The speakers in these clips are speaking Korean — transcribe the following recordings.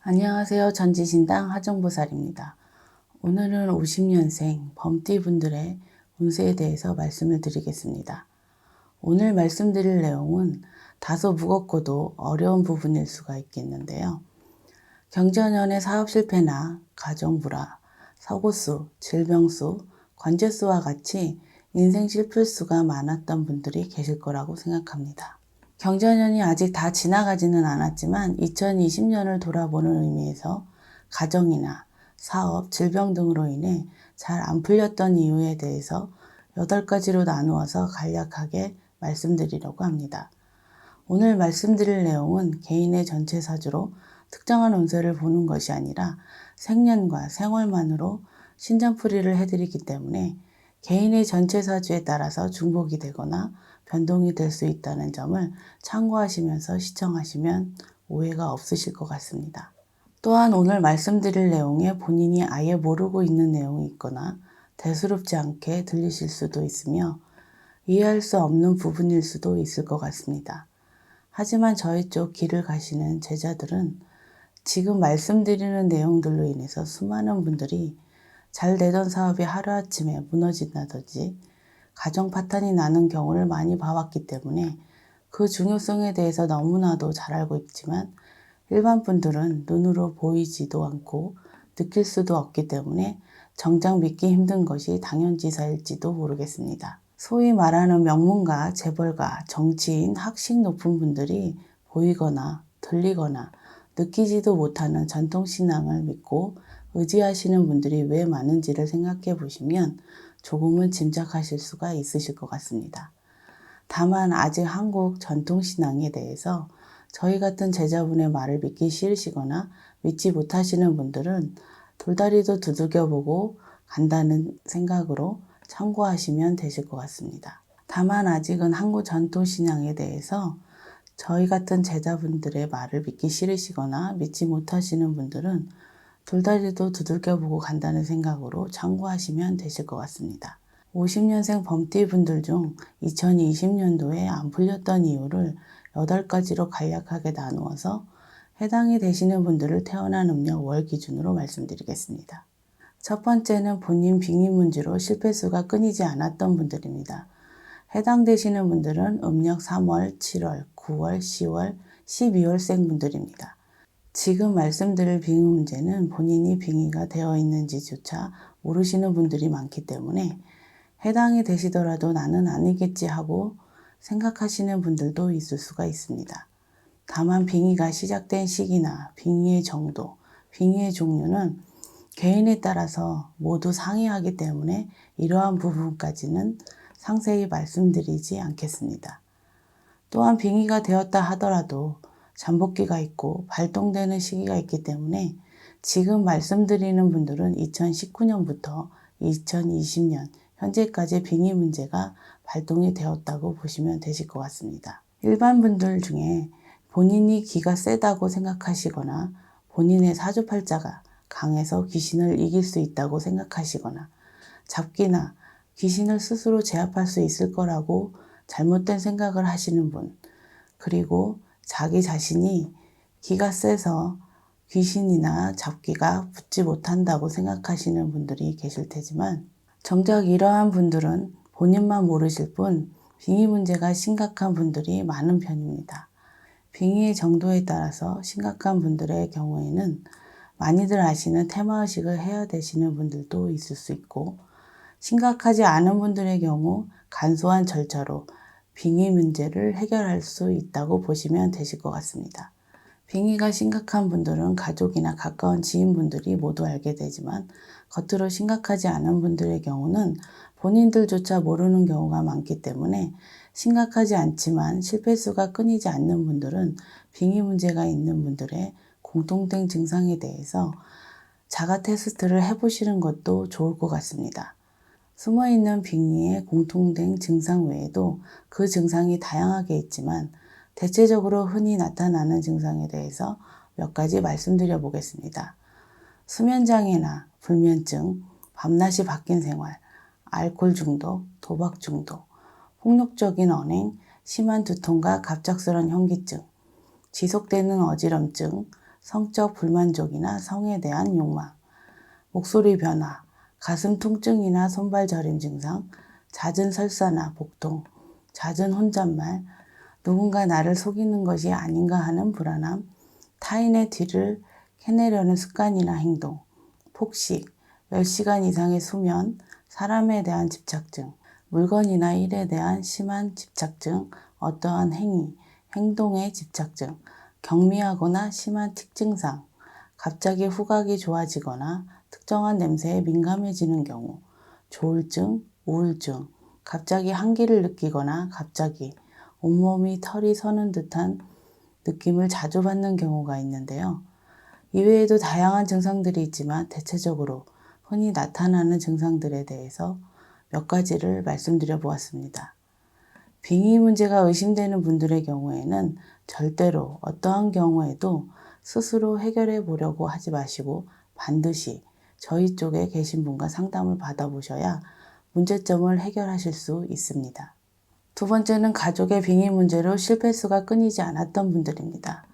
안녕하세요. 전지신당 하정보살입니다. 오늘은 50년생 범띠분들의 운세에 대해서 말씀을 드리겠습니다. 오늘 말씀드릴 내용은 다소 무겁고도 어려운 부분일 수가 있겠는데요. 경전연의 사업 실패나 가정불화, 사고수, 질병수, 관제수와 같이 인생 실패수가 많았던 분들이 계실 거라고 생각합니다. 경자년이 아직 다 지나가지는 않았지만 2020년을 돌아보는 의미에서 가정이나 사업, 질병 등으로 인해 잘 안 풀렸던 이유에 대해서 8가지로 나누어서 간략하게 말씀드리려고 합니다. 오늘 말씀드릴 내용은 개인의 전체 사주로 특정한 운세를 보는 것이 아니라 생년과 생월만으로 신장풀이를 해드리기 때문에 개인의 전체 사주에 따라서 중복이 되거나 변동이 될 수 있다는 점을 참고하시면서 시청하시면 오해가 없으실 것 같습니다. 또한 오늘 말씀드릴 내용에 본인이 아예 모르고 있는 내용이 있거나 대수롭지 않게 들리실 수도 있으며 이해할 수 없는 부분일 수도 있을 것 같습니다. 하지만 저희 쪽 길을 가시는 제자들은 지금 말씀드리는 내용들로 인해서 수많은 분들이 잘 되던 사업이 하루아침에 무너진다든지 가정 파탄이 나는 경우를 많이 봐왔기 때문에 그 중요성에 대해서 너무나도 잘 알고 있지만 일반 분들은 눈으로 보이지도 않고 느낄 수도 없기 때문에 정작 믿기 힘든 것이 당연지사일지도 모르겠습니다. 소위 말하는 명문가, 재벌가, 정치인, 학식 높은 분들이 보이거나 들리거나 느끼지도 못하는 전통신앙을 믿고 의지하시는 분들이 왜 많은지를 생각해 보시면 조금은 짐작하실 수가 있으실 것 같습니다. 다만 아직 한국 전통신앙에 대해서 저희 같은 제자분의 말을 믿기 싫으시거나 믿지 못하시는 분들은 돌다리도 두들겨보고 간다는 생각으로 참고하시면 되실 것 같습니다. 다만 아직은 한국 전통신앙에 대해서 저희 같은 제자분들의 말을 믿기 싫으시거나 믿지 못하시는 분들은 돌다리도 두들겨보고 간다는 생각으로 참고하시면 되실 것 같습니다. 50년생 범띠분들 중 2020년도에 안 풀렸던 이유를 8가지로 간략하게 나누어서 해당이 되시는 분들을 태어난 음력 월 기준으로 말씀드리겠습니다. 첫 번째는 본인 빙의 문제로 실패수가 끊이지 않았던 분들입니다. 해당되시는 분들은 음력 3월, 7월, 9월, 10월, 12월생 분들입니다. 지금 말씀드릴 빙의 문제는 본인이 빙의가 되어 있는지조차 모르시는 분들이 많기 때문에 해당이 되시더라도 나는 아니겠지 하고 생각하시는 분들도 있을 수가 있습니다. 다만 빙의가 시작된 시기나 빙의의 정도, 빙의의 종류는 개인에 따라서 모두 상이하기 때문에 이러한 부분까지는 상세히 말씀드리지 않겠습니다. 또한 빙의가 되었다 하더라도 잠복기가 있고 발동되는 시기가 있기 때문에 지금 말씀드리는 분들은 2019년부터 2020년 현재까지 빙의 문제가 발동이 되었다고 보시면 되실 것 같습니다. 일반 분들 중에 본인이 기가 세다고 생각하시거나 본인의 사주팔자가 강해서 귀신을 이길 수 있다고 생각하시거나 잡기나 귀신을 스스로 제압할 수 있을 거라고 잘못된 생각을 하시는 분, 그리고 자기 자신이 기가 세서 귀신이나 잡기가 붙지 못한다고 생각하시는 분들이 계실 테지만 정작 이러한 분들은 본인만 모르실 뿐 빙의 문제가 심각한 분들이 많은 편입니다. 빙의의 정도에 따라서 심각한 분들의 경우에는 많이들 아시는 테마의식을 해야 되시는 분들도 있을 수 있고 심각하지 않은 분들의 경우 간소한 절차로 빙의 문제를 해결할 수 있다고 보시면 되실 것 같습니다. 빙의가 심각한 분들은 가족이나 가까운 지인분들이 모두 알게 되지만 겉으로 심각하지 않은 분들의 경우는 본인들조차 모르는 경우가 많기 때문에 심각하지 않지만 실패수가 끊이지 않는 분들은 빙의 문제가 있는 분들의 공통된 증상에 대해서 자가 테스트를 해보시는 것도 좋을 것 같습니다. 숨어있는 빙의의 공통된 증상 외에도 그 증상이 다양하게 있지만 대체적으로 흔히 나타나는 증상에 대해서 몇 가지 말씀드려 보겠습니다. 수면장애나 불면증, 밤낮이 바뀐 생활, 알코올 중독, 도박 중독, 폭력적인 언행, 심한 두통과 갑작스런 현기증, 지속되는 어지럼증, 성적 불만족이나 성에 대한 욕망, 목소리 변화, 가슴 통증이나 손발 저림 증상, 잦은 설사나 복통, 잦은 혼잣말, 누군가 나를 속이는 것이 아닌가 하는 불안함, 타인의 뒤를 캐내려는 습관이나 행동, 폭식, 10시간 이상의 수면, 사람에 대한 집착증, 물건이나 일에 대한 심한 집착증, 어떠한 행위, 행동의 집착증, 경미하거나 심한 특징상, 갑자기 후각이 좋아지거나 특정한 냄새에 민감해지는 경우, 조울증, 우울증, 갑자기 한기를 느끼거나 갑자기 온몸이 털이 서는 듯한 느낌을 자주 받는 경우가 있는데요. 이외에도 다양한 증상들이 있지만 대체적으로 흔히 나타나는 증상들에 대해서 몇 가지를 말씀드려 보았습니다. 빙의 문제가 의심되는 분들의 경우에는 절대로 어떠한 경우에도 스스로 해결해 보려고 하지 마시고 반드시 저희 쪽에 계신 분과 상담을 받아보셔야 문제점을 해결하실 수 있습니다. 두 번째는 가족의 빙의 문제로 실패수가 끊이지 않았던 분들입니다.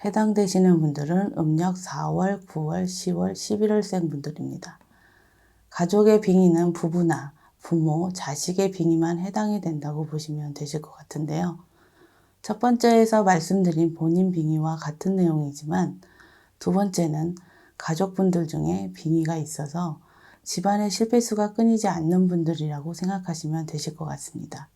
해당되시는 분들은 음력 4월, 9월, 10월, 11월생 분들입니다. 가족의 빙의는 부부나 부모, 자식의 빙의만 해당이 된다고 보시면 되실 것 같은데요. 첫 번째에서 말씀드린 본인 빙의와 같은 내용이지만 두 번째는 가족분들 중에 빙의가 있어서 집안의 실패수가 끊이지 않는 분들이라고 생각하시면 되실 것 같습니다.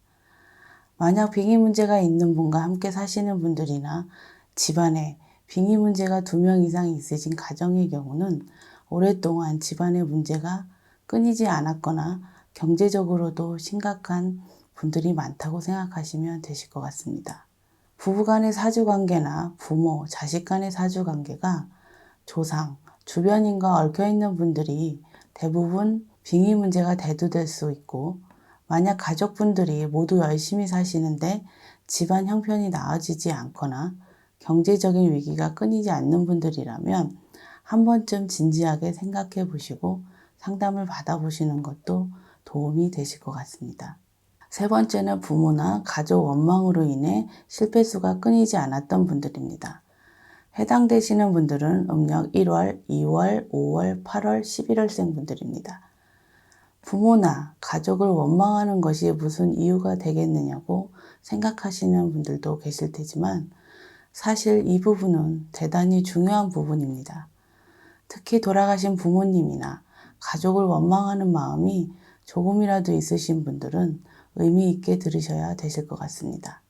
만약 빙의 문제가 있는 분과 함께 사시는 분들이나 집안에 빙의 문제가 2명 이상 있으신 가정의 경우는 오랫동안 집안의 문제가 끊이지 않았거나 경제적으로도 심각한 분들이 많다고 생각하시면 되실 것 같습니다. 부부간의 사주관계나 부모, 자식 간의 사주관계가 조상, 주변인과 얽혀있는 분들이 대부분 빙의 문제가 대두될 수 있고 만약 가족분들이 모두 열심히 사시는데 집안 형편이 나아지지 않거나 경제적인 위기가 끊이지 않는 분들이라면 한 번쯤 진지하게 생각해 보시고 상담을 받아보시는 것도 도움이 되실 것 같습니다. 세 번째는 부모나 가족 원망으로 인해 실패수가 끊이지 않았던 분들입니다. 해당되시는 분들은 음력 1월, 2월, 5월, 8월, 11월생 분들입니다. 부모나 가족을 원망하는 것이 무슨 이유가 되겠느냐고 생각하시는 분들도 계실 테지만 사실 이 부분은 대단히 중요한 부분입니다. 특히 돌아가신 부모님이나 가족을 원망하는 마음이 조금이라도 있으신 분들은 의미 있게 들으셔야 되실 것 같습니다.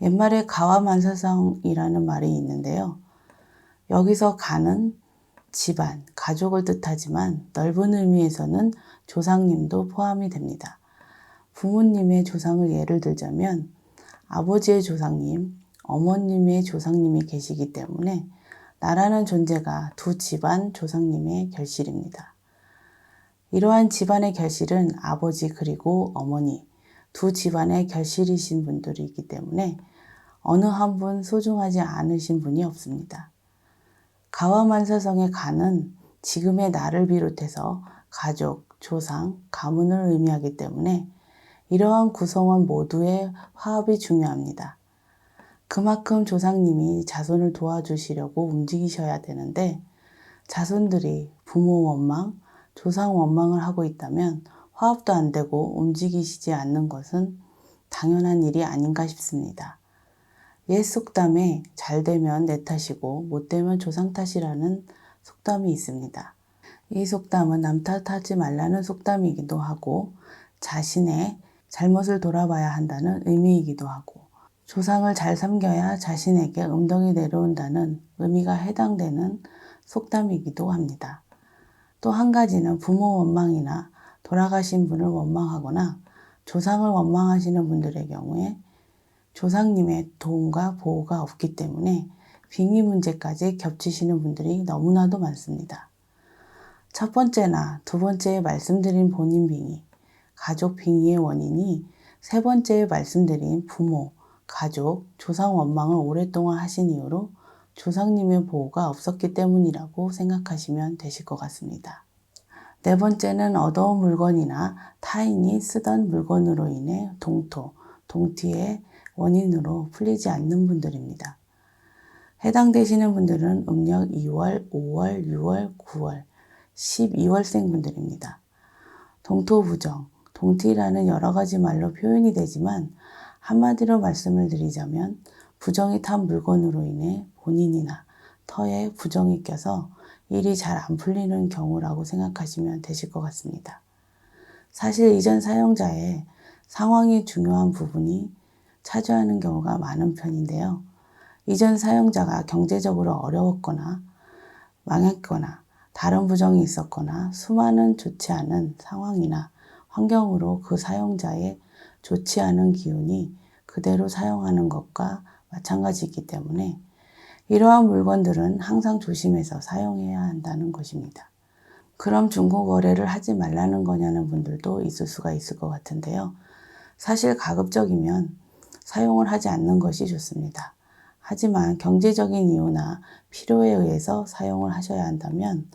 옛말에 가와만사성이라는 말이 있는데요. 여기서 가는 집안, 가족을 뜻하지만 넓은 의미에서는 조상님도 포함이 됩니다. 부모님의 조상을 예를 들자면 아버지의 조상님, 어머님의 조상님이 계시기 때문에 나라는 존재가 두 집안 조상님의 결실입니다. 이러한 집안의 결실은 아버지 그리고 어머니 두 집안의 결실이신 분들이기 때문에 어느 한 분 소중하지 않으신 분이 없습니다. 가와만사성의 가는 지금의 나를 비롯해서 가족, 조상, 가문을 의미하기 때문에 이러한 구성원 모두의 화합이 중요합니다. 그만큼 조상님이 자손을 도와주시려고 움직이셔야 되는데 자손들이 부모 원망, 조상 원망을 하고 있다면 화합도 안 되고 움직이시지 않는 것은 당연한 일이 아닌가 싶습니다. 옛 속담에 잘 되면 내 탓이고 못 되면 조상 탓이라는 속담이 있습니다. 이 속담은 남 탓하지 말라는 속담이기도 하고 자신의 잘못을 돌아봐야 한다는 의미이기도 하고 조상을 잘 섬겨야 자신에게 음덕이 내려온다는 의미가 해당되는 속담이기도 합니다. 또 한 가지는 부모 원망이나 돌아가신 분을 원망하거나 조상을 원망하시는 분들의 경우에 조상님의 도움과 보호가 없기 때문에 빙의 문제까지 겹치시는 분들이 너무나도 많습니다. 첫 번째나 두 번째에 말씀드린 본인 빙의, 가족 빙의의 원인이 세 번째에 말씀드린 부모, 가족, 조상 원망을 오랫동안 하신 이유로 조상님의 보호가 없었기 때문이라고 생각하시면 되실 것 같습니다. 네 번째는 얻어온 물건이나 타인이 쓰던 물건으로 인해 동토, 동티의 원인으로 풀리지 않는 분들입니다. 해당되시는 분들은 음력 2월, 5월, 6월, 9월, 12월생 분들입니다. 동토부정, 동티라는 여러 가지 말로 표현이 되지만 한마디로 말씀을 드리자면 부정이 탄 물건으로 인해 본인이나 터에 부정이 껴서 일이 잘 안 풀리는 경우라고 생각하시면 되실 것 같습니다. 사실 이전 사용자의 상황이 중요한 부분이 차지하는 경우가 많은 편인데요. 이전 사용자가 경제적으로 어려웠거나 망했거나 다른 부정이 있었거나 수많은 좋지 않은 상황이나 환경으로 그 사용자의 좋지 않은 기운이 그대로 사용하는 것과 마찬가지이기 때문에 이러한 물건들은 항상 조심해서 사용해야 한다는 것입니다. 그럼 중고거래를 하지 말라는 거냐는 분들도 있을 수가 있을 것 같은데요. 사실 가급적이면 사용을 하지 않는 것이 좋습니다. 하지만 경제적인 이유나 필요에 의해서 사용을 하셔야 한다면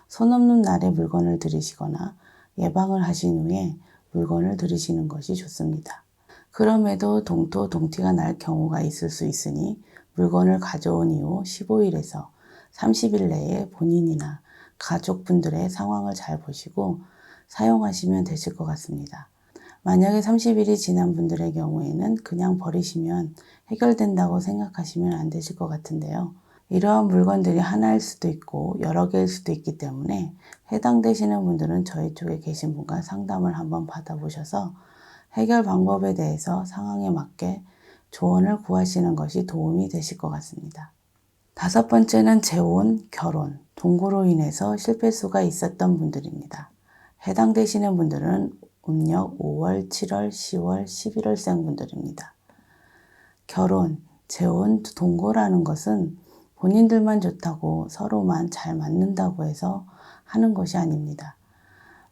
손 없는 날에 물건을 들이시거나 예방을 하신 후에 물건을 들이시는 것이 좋습니다. 그럼에도 동토, 동티가 날 경우가 있을 수 있으니 물건을 가져온 이후 15일에서 30일 내에 본인이나 가족분들의 상황을 잘 보시고 사용하시면 되실 것 같습니다. 만약에 30일이 지난 분들의 경우에는 그냥 버리시면 해결된다고 생각하시면 안 되실 것 같은데요. 이러한 물건들이 하나일 수도 있고 여러 개일 수도 있기 때문에 해당되시는 분들은 저희 쪽에 계신 분과 상담을 한번 받아보셔서 해결 방법에 대해서 상황에 맞게 조언을 구하시는 것이 도움이 되실 것 같습니다. 5번째는 재혼, 결혼, 동거로 인해서 실패수가 있었던 분들입니다. 해당되시는 분들은 음력 5월, 7월, 10월, 11월생 분들입니다. 결혼, 재혼, 동거라는 것은 본인들만 좋다고 서로만 잘 맞는다고 해서 하는 것이 아닙니다.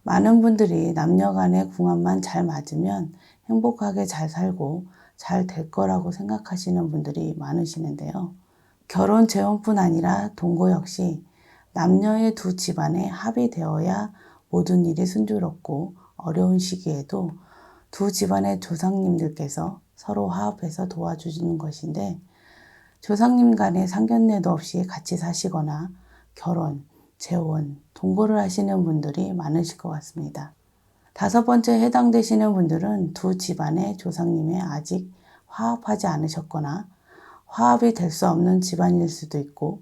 많은 분들이 남녀 간의 궁합만 잘 맞으면 행복하게 잘 살고 잘 될 거라고 생각하시는 분들이 많으시는데요. 결혼, 재혼뿐 아니라 동거 역시 남녀의 두 집안에 합이 되어야 모든 일이 순조롭고 어려운 시기에도 두 집안의 조상님들께서 서로 화합해서 도와주시는 것인데 조상님 간에 상견례도 없이 같이 사시거나 결혼, 재혼, 동거를 하시는 분들이 많으실 것 같습니다. 5번째 해당되시는 분들은 두 집안의 조상님이 아직 화합하지 않으셨거나 화합이 될 수 없는 집안일 수도 있고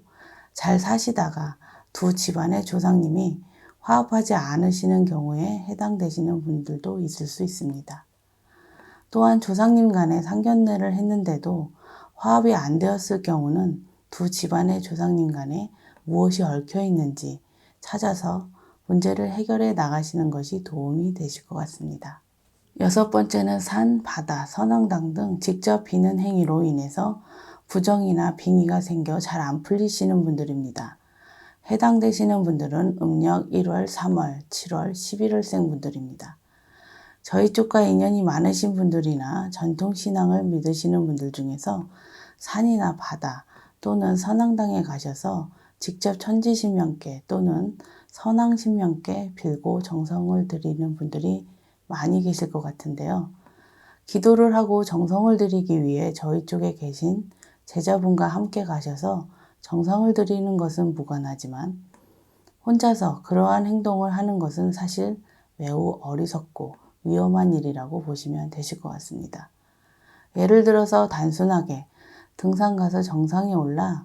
잘 사시다가 두 집안의 조상님이 화합하지 않으시는 경우에 해당되시는 분들도 있을 수 있습니다. 또한 조상님 간에 상견례를 했는데도 화합이 안 되었을 경우는 두 집안의 조상님 간에 무엇이 얽혀 있는지 찾아서 문제를 해결해 나가시는 것이 도움이 되실 것 같습니다. 6번째는 산, 바다, 선앙당 등 직접 비는 행위로 인해서 부정이나 빙의가 생겨 잘 안 풀리시는 분들입니다. 해당되시는 분들은 음력 1월, 3월, 7월, 11월생 분들입니다. 저희 쪽과 인연이 많으신 분들이나 전통신앙을 믿으시는 분들 중에서 산이나 바다 또는 선앙당에 가셔서 직접 천지신명께 또는 선앙신명께 빌고 정성을 드리는 분들이 많이 계실 것 같은데요. 기도를 하고 정성을 드리기 위해 저희 쪽에 계신 제자분과 함께 가셔서 정성을 드리는 것은 무관하지만 혼자서 그러한 행동을 하는 것은 사실 매우 어리석고 위험한 일이라고 보시면 되실 것 같습니다. 예를 들어서 단순하게 등산 가서 정상에 올라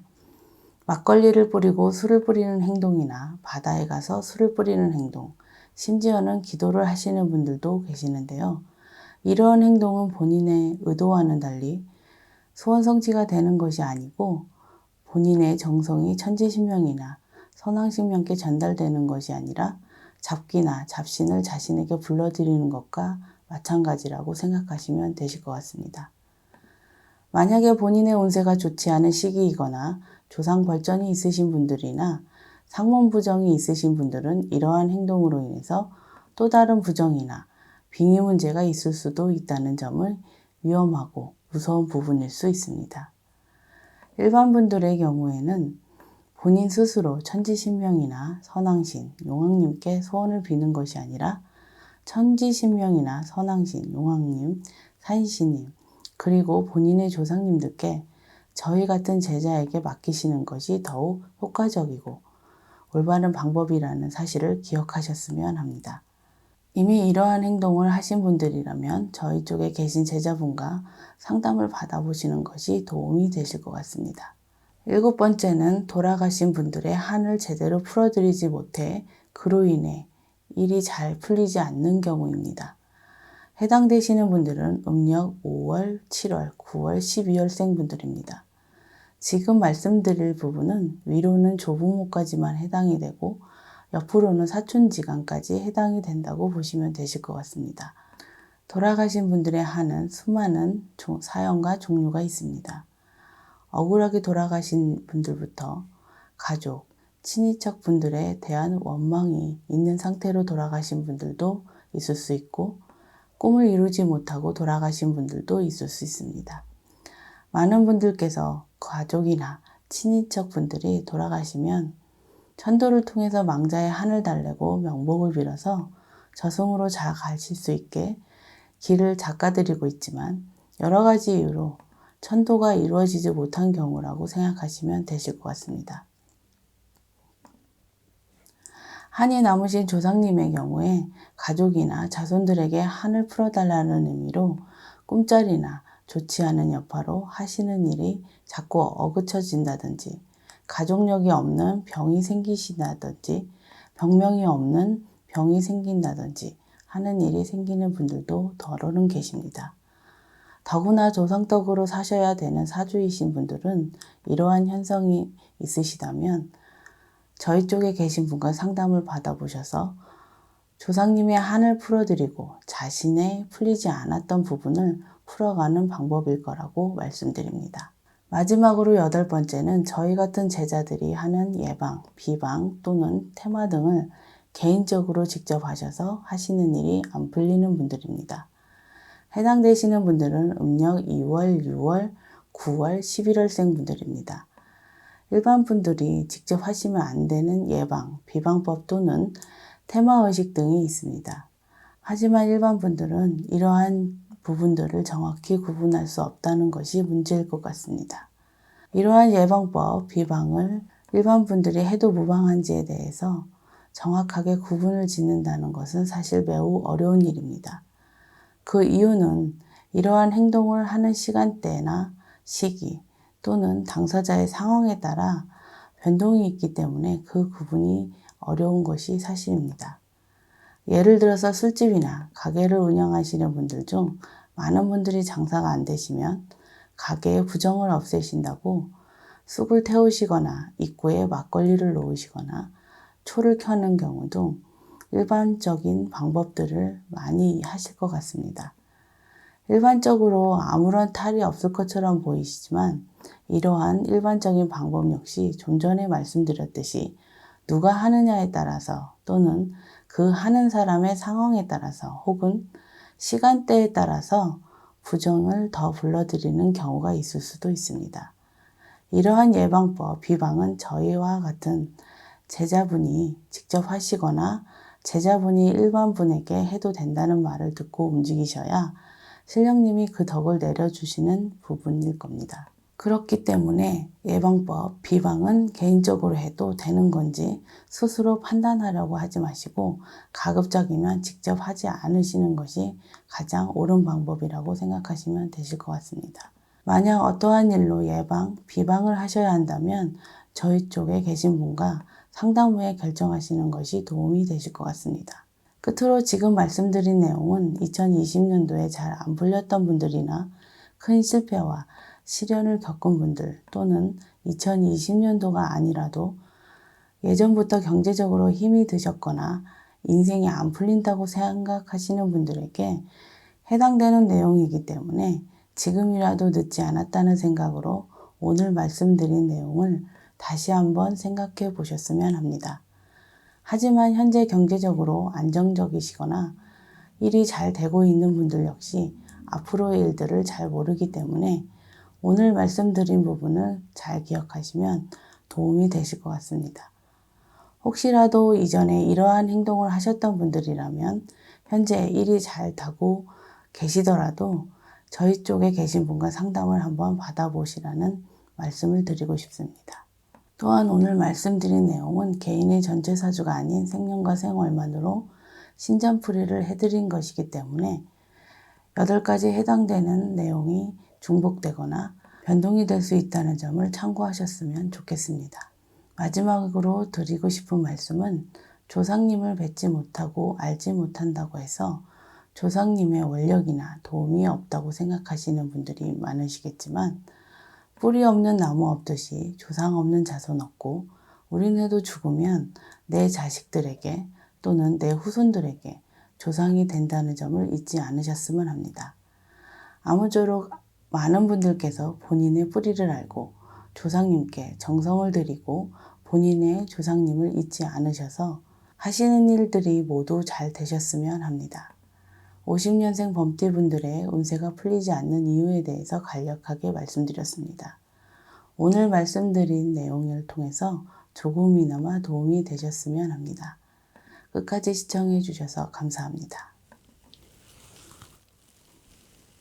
막걸리를 뿌리고 술을 뿌리는 행동이나 바다에 가서 술을 뿌리는 행동, 심지어는 기도를 하시는 분들도 계시는데요. 이러한 행동은 본인의 의도와는 달리 소원성취가 되는 것이 아니고 본인의 정성이 천지신명이나 선왕신명께 전달되는 것이 아니라 잡기나 잡신을 자신에게 불러들이는 것과 마찬가지라고 생각하시면 되실 것 같습니다. 만약에 본인의 운세가 좋지 않은 시기이거나 조상 벌전이 있으신 분들이나 상문 부정이 있으신 분들은 이러한 행동으로 인해서 또 다른 부정이나 빙의 문제가 있을 수도 있다는 점을 위험하고 무서운 부분일 수 있습니다. 일반 분들의 경우에는 본인 스스로 천지신명이나 선왕신, 용왕님께 소원을 비는 것이 아니라 천지신명이나 선왕신, 용왕님, 산신님, 그리고 본인의 조상님들께 저희 같은 제자에게 맡기시는 것이 더욱 효과적이고 올바른 방법이라는 사실을 기억하셨으면 합니다. 이미 이러한 행동을 하신 분들이라면 저희 쪽에 계신 제자분과 상담을 받아보시는 것이 도움이 되실 것 같습니다. 7번째는 돌아가신 분들의 한을 제대로 풀어드리지 못해 그로 인해 일이 잘 풀리지 않는 경우입니다. 해당되시는 분들은 음력 5월, 7월, 9월, 12월생 분들입니다. 지금 말씀드릴 부분은 위로는 조부모까지만 해당이 되고 옆으로는 사촌지간까지 해당이 된다고 보시면 되실 것 같습니다. 돌아가신 분들의 한은 수많은 사연과 종류가 있습니다. 억울하게 돌아가신 분들부터 가족, 친인척 분들에 대한 원망이 있는 상태로 돌아가신 분들도 있을 수 있고 꿈을 이루지 못하고 돌아가신 분들도 있을 수 있습니다. 많은 분들께서 가족이나 친인척 분들이 돌아가시면 천도를 통해서 망자의 한을 달래고 명복을 빌어서 저승으로 잘 가실 수 있게 길을 닦아드리고 있지만 여러 가지 이유로 천도가 이루어지지 못한 경우라고 생각하시면 되실 것 같습니다. 한이 남으신 조상님의 경우에 가족이나 자손들에게 한을 풀어달라는 의미로 꿈자리나 좋지 않은 여파로 하시는 일이 자꾸 어그쳐진다든지 가족력이 없는 병이 생기신다든지 병명이 없는 병이 생긴다든지 하는 일이 생기는 분들도 더러는 계십니다. 더구나 조상덕으로 사셔야 되는 사주이신 분들은 이러한 현상이 있으시다면 저희 쪽에 계신 분과 상담을 받아보셔서 조상님의 한을 풀어드리고 자신의 풀리지 않았던 부분을 풀어가는 방법일 거라고 말씀드립니다. 마지막으로 8번째는 저희 같은 제자들이 하는 예방, 비방 또는 테마 등을 개인적으로 직접 하셔서 하시는 일이 안 풀리는 분들입니다. 해당되시는 분들은 음력 2월, 6월, 9월, 11월생 분들입니다. 일반 분들이 직접 하시면 안 되는 예방, 비방법 또는 테마의식 등이 있습니다. 하지만 일반 분들은 이러한 부분들을 정확히 구분할 수 없다는 것이 문제일 것 같습니다. 이러한 예방법, 비방을 일반 분들이 해도 무방한지에 대해서 정확하게 구분을 짓는다는 것은 사실 매우 어려운 일입니다. 그 이유는 이러한 행동을 하는 시간대나 시기 또는 당사자의 상황에 따라 변동이 있기 때문에 그 구분이 어려운 것이 사실입니다. 예를 들어서 술집이나 가게를 운영하시는 분들 중 많은 분들이 장사가 안 되시면 가게에 부정을 없애신다고 쑥을 태우시거나 입구에 막걸리를 놓으시거나 초를 켜는 경우 등 일반적인 방법들을 많이 하실 것 같습니다. 일반적으로 아무런 탈이 없을 것처럼 보이시지만 이러한 일반적인 방법 역시 좀 전에 말씀드렸듯이 누가 하느냐에 따라서 또는 그 하는 사람의 상황에 따라서 혹은 시간대에 따라서 부정을 더 불러들이는 경우가 있을 수도 있습니다. 이러한 예방법, 비방은 저희와 같은 제자분이 직접 하시거나 제자분이 일반 분에게 해도 된다는 말을 듣고 움직이셔야 신령님이 그 덕을 내려주시는 부분일 겁니다. 그렇기 때문에 예방법, 비방은 개인적으로 해도 되는 건지 스스로 판단하려고 하지 마시고 가급적이면 직접 하지 않으시는 것이 가장 옳은 방법이라고 생각하시면 되실 것 같습니다. 만약 어떠한 일로 예방, 비방을 하셔야 한다면 저희 쪽에 계신 분과 상담 후에 결정하시는 것이 도움이 되실 것 같습니다. 끝으로 지금 말씀드린 내용은 2020년도에 잘 안 풀렸던 분들이나 큰 실패와 시련을 겪은 분들 또는 2020년도가 아니라도 예전부터 경제적으로 힘이 드셨거나 인생이 안 풀린다고 생각하시는 분들에게 해당되는 내용이기 때문에 지금이라도 늦지 않았다는 생각으로 오늘 말씀드린 내용을 다시 한번 생각해 보셨으면 합니다. 하지만 현재 경제적으로 안정적이시거나 일이 잘 되고 있는 분들 역시 앞으로의 일들을 잘 모르기 때문에 오늘 말씀드린 부분을 잘 기억하시면 도움이 되실 것 같습니다. 혹시라도 이전에 이러한 행동을 하셨던 분들이라면 현재 일이 잘 되고 계시더라도 저희 쪽에 계신 분과 상담을 한번 받아보시라는 말씀을 드리고 싶습니다. 또한 오늘 말씀드린 내용은 개인의 전체사주가 아닌 생년과 생월만으로 신점풀이를 해드린 것이기 때문에 8가지 해당되는 내용이 중복되거나 변동이 될 수 있다는 점을 참고하셨으면 좋겠습니다. 마지막으로 드리고 싶은 말씀은 조상님을 뵙지 못하고 알지 못한다고 해서 조상님의 원력이나 도움이 없다고 생각하시는 분들이 많으시겠지만 뿌리 없는 나무 없듯이 조상 없는 자손 없고 우리네도 죽으면 내 자식들에게 또는 내 후손들에게 조상이 된다는 점을 잊지 않으셨으면 합니다. 아무쪼록 많은 분들께서 본인의 뿌리를 알고 조상님께 정성을 들이고 본인의 조상님을 잊지 않으셔서 하시는 일들이 모두 잘 되셨으면 합니다. 50년생 범띠분들의 운세가 풀리지 않는 이유에 대해서 간략하게 말씀드렸습니다. 오늘 말씀드린 내용을 통해서 조금이나마 도움이 되셨으면 합니다. 끝까지 시청해 주셔서 감사합니다.